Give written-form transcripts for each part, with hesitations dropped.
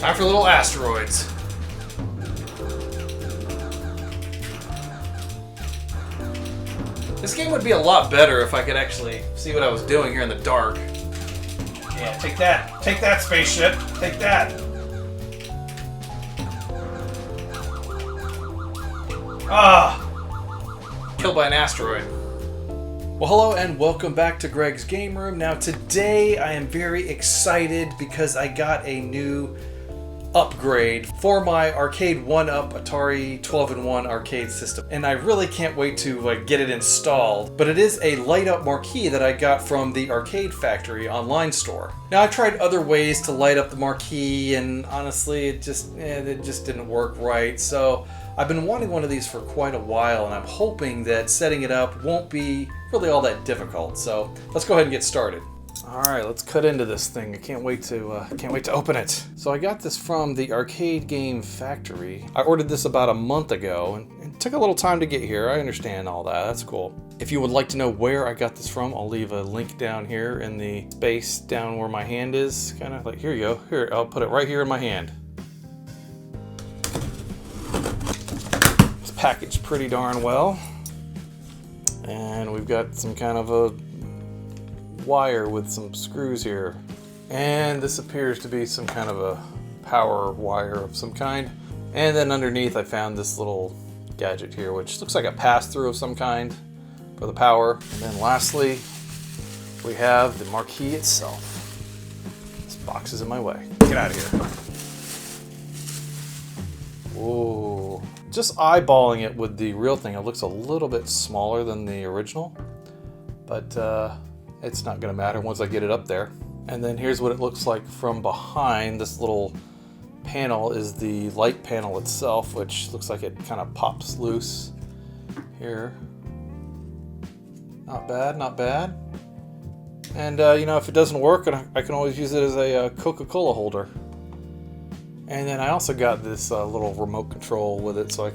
Time for little asteroids. This game would be a lot better if I could actually see what I was doing here in the dark. Yeah, take that. Take that, spaceship. Take that. Ah! Killed by an asteroid. Well, hello and welcome back to Greg's Game Room. Now today I am very excited because I got a new upgrade for my arcade 1-up Atari 12-in-1 arcade system, and I really can't wait to get it installed. But it is a light-up marquee that I got from the Arcade Factory online store. Now I tried other ways to light up the marquee, and honestly it just didn't work right. So I've been wanting one of these for quite a while, and I'm hoping that setting it up won't be really all that difficult. So let's go ahead and get started. Alright, let's cut into this thing. I can't wait to open it. So I got this from the Arcade Game Factory. I ordered this about a month ago, and it took a little time to get here. I understand all that. That's cool. If you would like to know where I got this from, I'll leave a link down here in the space down where my hand is. Kind of like, here you go. Here, I'll put it right here in my hand. It's packaged pretty darn well. And we've got some kind of a wire with some screws here, and this appears to be some kind of a power wire of some kind. And then underneath I found this little gadget here, which looks like a pass-through of some kind for the power. And then lastly we have the marquee itself. This box is in my way. Get out of here. Whoa. Just eyeballing it with the real thing, it looks a little bit smaller than the original, but it's not going to matter once I get it up there. And then here's what it looks like from behind. This little panel is the light panel itself, which looks like it kind of pops loose here. Not bad, not bad. And if it doesn't work, I can always use it as a Coca-Cola holder. And then I also got this little remote control with it, so I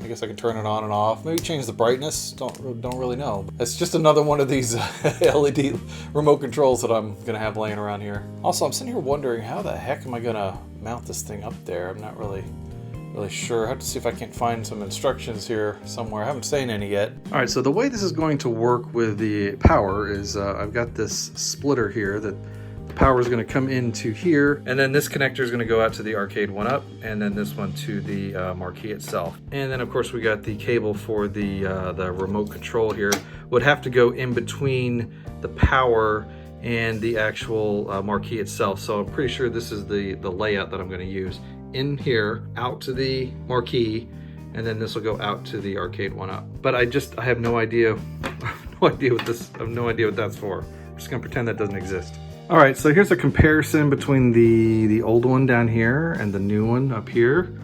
guess I can turn it on and off. Maybe change the brightness. Don't really know. It's just another one of these LED remote controls that I'm gonna have laying around here. Also, I'm sitting here wondering how the heck am I gonna mount this thing up there? I'm not really sure. I have to see if I can't find some instructions here somewhere. I haven't seen any yet. All right, so the way this is going to work with the power is I've got this splitter here that power is going to come into here, and then this connector is going to go out to the arcade 1-up, and then this one to the marquee itself. And then of course we got the cable for the remote control here. Would have to go in between the power and the actual marquee itself. So I'm pretty sure this is the layout that I'm going to use. In here, out to the marquee, and then this will go out to the arcade 1-up. But I have no idea. I have no idea what that's for. I'm just going to pretend that doesn't exist. All right, so here's a comparison between the old one down here and the new one up here.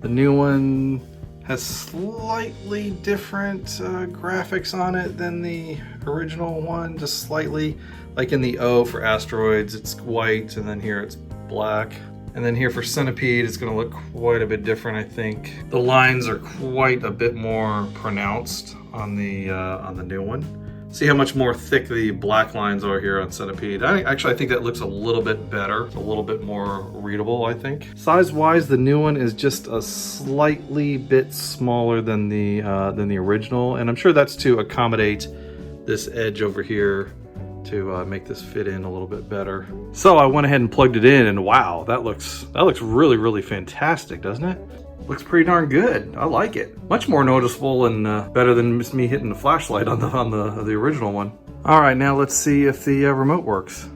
The new one has slightly different graphics on it than the original one, just slightly. Like in the O for asteroids, it's white, and then here it's black. And then here for Centipede, it's gonna look quite a bit different, I think. The lines are quite a bit more pronounced on the new one. See how much more thick the black lines are here on Centipede. I think that looks a little bit better. It's a little bit more readable, I think. Size-wise, the new one is just a slightly bit smaller than the original, and I'm sure that's to accommodate this edge over here to make this fit in a little bit better. So I went ahead and plugged it in, and wow, that looks really, really fantastic, doesn't it? Looks pretty darn good. I like it. Much more noticeable and better than just me hitting the flashlight on the original one. All right, now let's see if the remote works.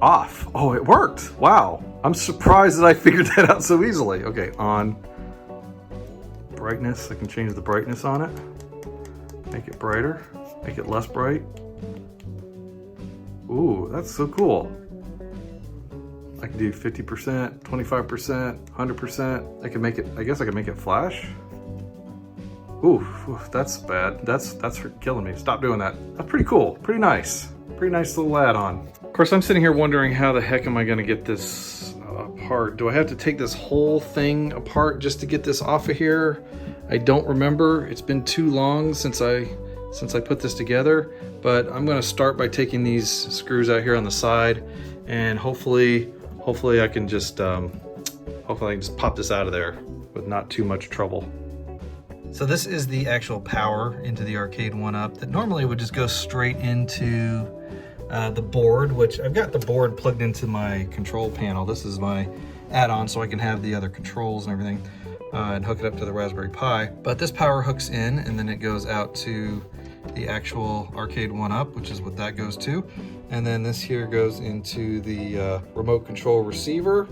Off. Oh, it worked. Wow. I'm surprised that I figured that out so easily. Okay, on. Brightness. I can change the brightness on it. Make it brighter. Make it less bright. Ooh, that's so cool. I can do 50%, 25%, 100%. I guess I can make it flash. Ooh, that's bad. That's for killing me. Stop doing that. That's pretty cool. Pretty nice. Pretty nice little add-on. Of course, I'm sitting here wondering how the heck am I gonna get this apart? Do I have to take this whole thing apart just to get this off of here? I don't remember. It's been too long since I put this together, but I'm gonna start by taking these screws out here on the side, and hopefully I can just hopefully I can just pop this out of there with not too much trouble. So this is the actual power into the arcade 1-up that normally would just go straight into the board, which I've got the board plugged into my control panel. This is my add-on so I can have the other controls and everything and hook it up to the Raspberry Pi. But this power hooks in and then it goes out to the actual arcade 1-up, which is what that goes to. And then this here goes into the remote control receiver.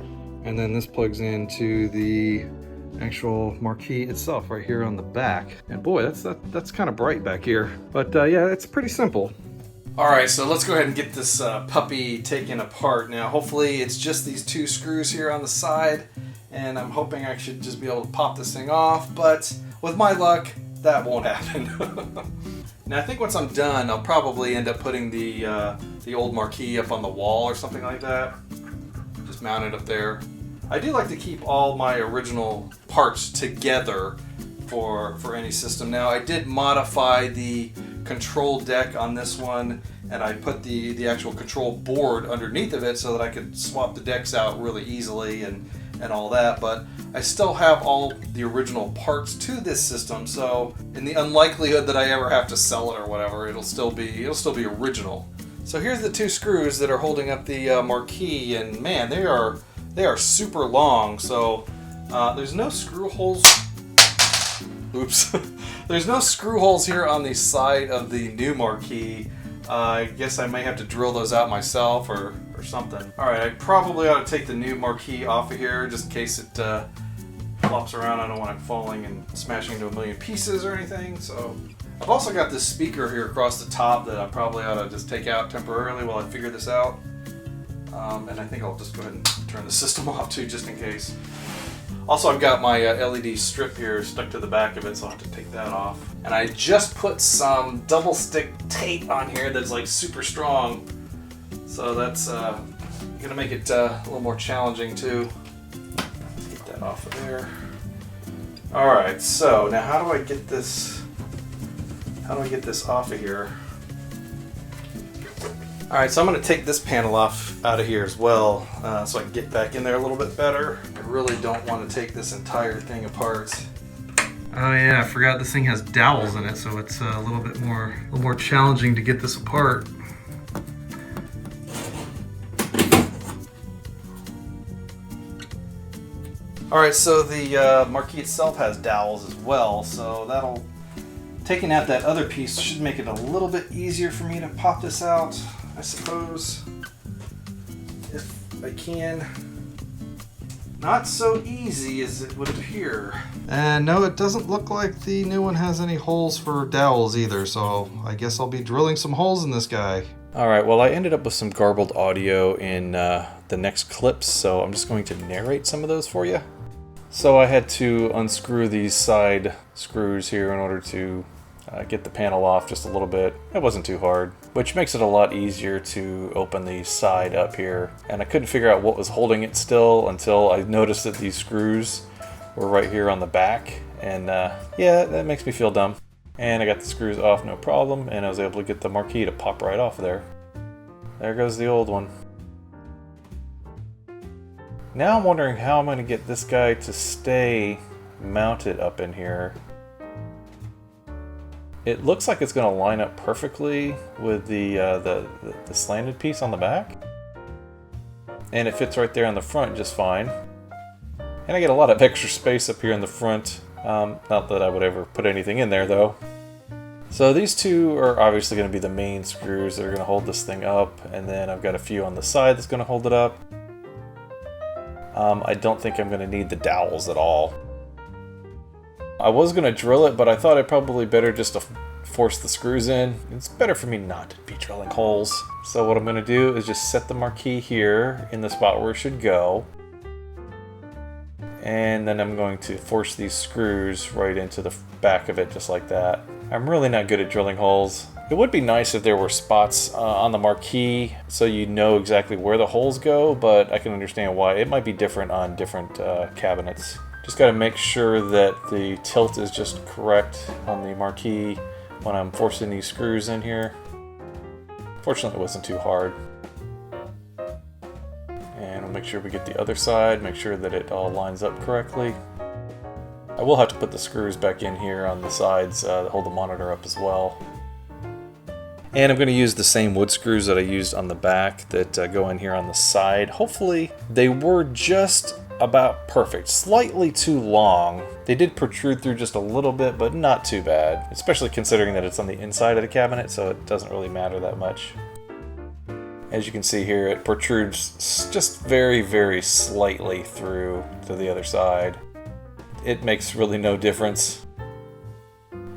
And then this plugs into the actual Marquee itself right here on the back. And boy, that's kind of bright back here. But yeah, it's pretty simple. All right, so let's go ahead and get this puppy taken apart. Now, hopefully it's just these 2 screws here on the side, and I'm hoping I should just be able to pop this thing off, but with my luck, that won't happen. Now, I think once I'm done, I'll probably end up putting the old Marquee up on the wall or something like that. Just mount it up there. I do like to keep all my original parts together for any system. Now, I did modify the control deck on this one, and I put the actual control board underneath of it so that I could swap the decks out really easily and all that, but I still have all the original parts to this system, so in the unlikelihood that I ever have to sell it or whatever, it'll still be original. So here's the 2 screws that are holding up the Marquee, and man, they are super long. So there's no screw holes. Oops. There's no screw holes here on the side of the new Marquee. I guess I may have to drill those out myself or something. Alright, I probably ought to take the new Marquee off of here just in case it flops around. I don't want it falling and smashing into a million pieces or anything. So I've also got this speaker here across the top that I probably ought to just take out temporarily while I figure this out. And I think I'll just go ahead and turn the system off too, just in case. Also, I've got my LED strip here stuck to the back of it, so I'll have to take that off. And I just put some double stick tape on here that's like super strong. So that's gonna make it a little more challenging too. Get that off of there. Alright, so now how do I get this off of here? Alright, so I'm going to take this panel off out of here as well, so I can get back in there a little bit better. I really don't want to take this entire thing apart. Oh yeah, I forgot this thing has dowels in it, so it's a little bit more challenging to get this apart. Alright, so the Marquee itself has dowels as well, so taking out that other piece should make it a little bit easier for me to pop this out, I suppose, if I can. Not so easy as it would appear. And no, it doesn't look like the new one has any holes for dowels either, so I guess I'll be drilling some holes in this guy. Alright, well I ended up with some garbled audio in the next clips, so I'm just going to narrate some of those for you. So I had to unscrew these side screws here in order to get the panel off just a little bit. It wasn't too hard, which makes it a lot easier to open the side up here. And I couldn't figure out what was holding it still until I noticed that these screws were right here on the back. And yeah, that makes me feel dumb. And I got the screws off no problem, and I was able to get the Marquee to pop right off there. There goes the old one. Now I'm wondering how I'm going to get this guy to stay mounted up in here. It looks like it's going to line up perfectly with the slanted piece on the back. And it fits right there on the front just fine. And I get a lot of extra space up here in the front. Not that I would ever put anything in there though. So these two are obviously going to be the main screws that are going to hold this thing up. And then I've got a few on the side that's going to hold it up. I don't think I'm going to need the dowels at all. I was going to drill it, but I thought I'd probably better just to force the screws in. It's better for me not to be drilling holes. So what I'm going to do is just set the Marquee here in the spot where it should go. And then I'm going to force these screws right into the back of it just like that. I'm really not good at drilling holes. It would be nice if there were spots on the Marquee so you know exactly where the holes go, but I can understand why. It might be different on different cabinets. Just got to make sure that the tilt is just correct on the Marquee when I'm forcing these screws in here. Fortunately, it wasn't too hard. And we'll make sure we get the other side, make sure that it all lines up correctly. I will have to put the screws back in here on the sides that hold the monitor up as well. And I'm going to use the same wood screws that I used on the back that go in here on the side. Hopefully they were just about perfect, slightly too long. They did protrude through just a little bit, but not too bad, especially considering that it's on the inside of the cabinet, so it doesn't really matter that much. As you can see here, it protrudes just very, very slightly through to the other side. It makes really no difference.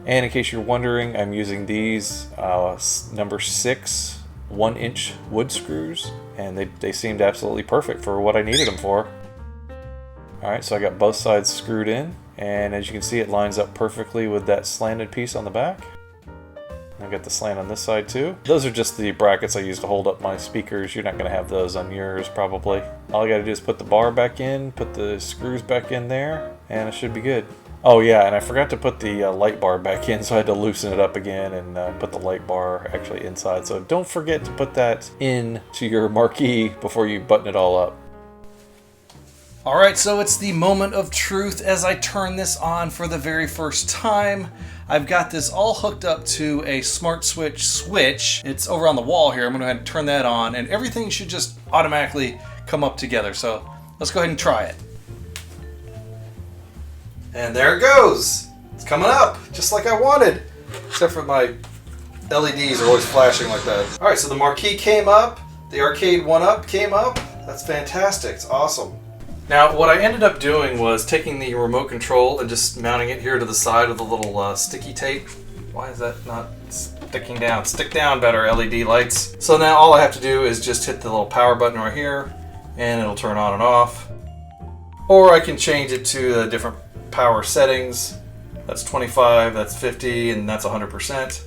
And in case you're wondering, I'm using these number 6 1-inch wood screws, and they seemed absolutely perfect for what I needed them for. Alright, so I got both sides screwed in, and as you can see, it lines up perfectly with that slanted piece on the back. I got the slant on this side too. Those are just the brackets I use to hold up my speakers. You're not going to have those on yours probably. All I got to do is put the bar back in, put the screws back in there, and it should be good. Oh yeah, and I forgot to put the light bar back in, so I had to loosen it up again and put the light bar actually inside. So don't forget to put that in to your Marquee before you button it all up. Alright, so it's the moment of truth as I turn this on for the very first time. I've got this all hooked up to a smart switch. It's over on the wall here. I'm going to go ahead and turn that on, and everything should just automatically come up together. So let's go ahead and try it. And there it goes. It's coming up, just like I wanted. Except for my LEDs are always flashing like that. Alright, so the Marquee came up. The Arcade 1-Up came up. That's fantastic. It's awesome. Now, what I ended up doing was taking the remote control and just mounting it here to the side of the little sticky tape. Why is that not sticking down? Stick down better, LED lights. So now all I have to do is just hit the little power button right here, and it'll turn on and off. Or I can change it to the different power settings. That's 25, that's 50, and that's 100%.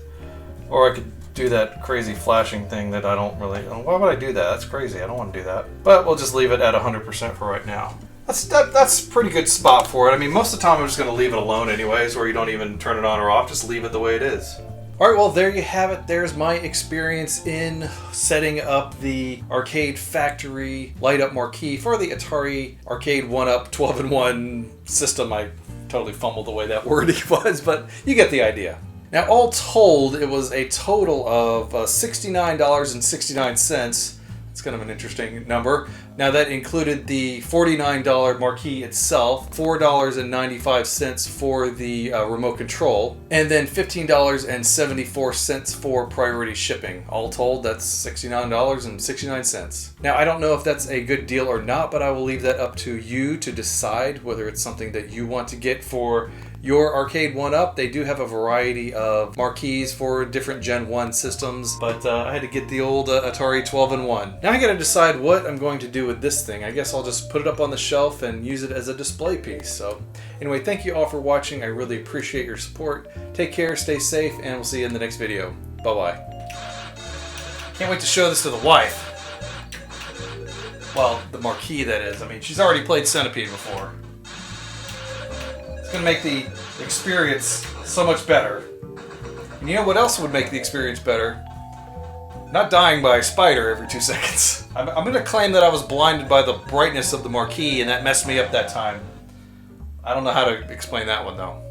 Or I could do that crazy flashing thing that I don't really... Why would I do that? That's crazy. I don't want to do that. But we'll just leave it at 100% for right now. That's a pretty good spot for it. I mean, most of the time I'm just going to leave it alone anyways, where you don't even turn it on or off. Just leave it the way it is. Alright, well there you have it. There's my experience in setting up the Arcade Factory light-up Marquee for the Atari Arcade 1-Up 12-in-1 system. I totally fumbled the way that wording was, but you get the idea. Now, all told, it was a total of $69.69. It's kind of an interesting number. Now, that included the $49 Marquee itself, $4.95 for the remote control, and then $15.74 for priority shipping. All told, that's $69.69. Now, I don't know if that's a good deal or not, but I will leave that up to you to decide whether it's something that you want to get for your Arcade 1-Up. They do have a variety of Marquees for different Gen 1 systems, but I had to get the old Atari 12-in-1. Now I gotta decide what I'm going to do with this thing. I guess I'll just put it up on the shelf and use it as a display piece. So anyway, thank you all for watching. I really appreciate your support. Take care, stay safe, and we'll see you in the next video. Bye-bye. Can't wait to show this to the wife. Well, the Marquee, that is. I mean, she's already played Centipede before. It's going to make the experience so much better. And you know what else would make the experience better? Not dying by a spider every 2 seconds. I'm going to claim that I was blinded by the brightness of the Marquee and that messed me up that time. I don't know how to explain that one though.